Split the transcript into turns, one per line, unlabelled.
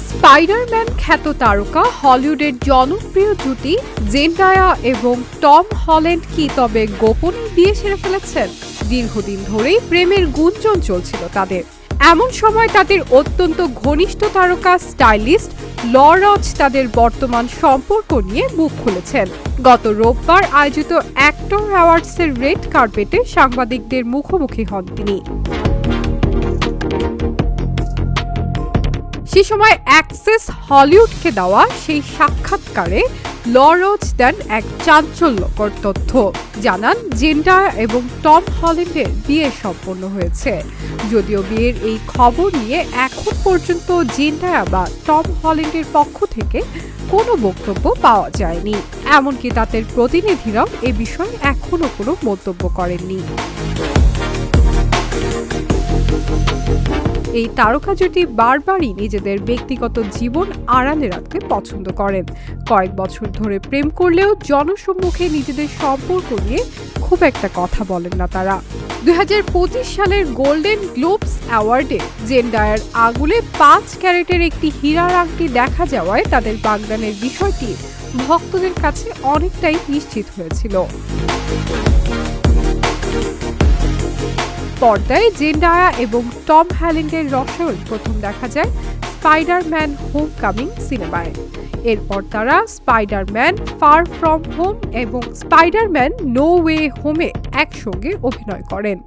Spiderman খ্যাত তারকা হলিউডের জনপ্রিয় জুটি জেন্ডায়া এবং টম হল্যান্ড কি তবে গোপনে বিয়ে সেরে ফেলেছেন? দীর্ঘদিন ধরেই প্রেমের গুঞ্জন চলছিল তাদের। এমন সময় তাদের অত্যন্ত ঘনিষ্ঠ তারকা স্টাইলিস্ট লরজ তাদের বর্তমান সম্পর্ক নিয়ে মুখ খুলেছেন। গত রোববার আয়োজিত অ্যাক্টর অ্যাওয়ার্ডসের রেড কার্পেটে সাংবাদিকদের মুখোমুখি হন তিনি। সে সময় অ্যাক্সেস হলিউডকে দেওয়া সেই সাক্ষাৎকারে লরজ দেন এক চাঞ্চল্যকর তথ্য। জানান জেন্ডায়া এবং টম হল্যান্ডের বিয়ে সম্পন্ন হয়েছে। যদিও বিয়ের এই খবর নিয়ে এখন পর্যন্ত জেন্ডায়া বা টম হল্যান্ডের পক্ষ থেকে কোনো বক্তব্য পাওয়া যায়নি। এমনকি তাদের প্রতিনিধিরাও এ বিষয়ে এখনো কোনো মন্তব্য করেননি। এই তারকা জুটি বারবারই নিজেদের ব্যক্তিগত জীবন আড়ালে রাখতে পছন্দ করেন। কয়েক বছর ধরে প্রেম করলেও জনসম্মুখে নিজেদের সম্পর্ক নিয়ে খুব একটা কথা বলেন না তারা। 2025 সালের গোল্ডেন গ্লোবস অ্যাওয়ার্ডে জেন্ডায়ার আঙুলে 5 ক্যারেটের একটি হীরার আংটি দেখা যাওয়ায় তাদের বাগদানের বিষয়টি ভক্তদের কাছে অনেকটাই নিশ্চিত হয়েছিল। পর্দায় জেন্ডায়া এবং টম হল্যান্ডের রসায়ন প্রথম দেখা যায় স্পাইডারম্যান হোমকামিং সিনেমায়। এরপর তারা স্পাইডারম্যান ফার ফ্রম হোম এবং স্পাইডারম্যান নো ওয়ে হোমে একসঙ্গে অভিনয় করেন।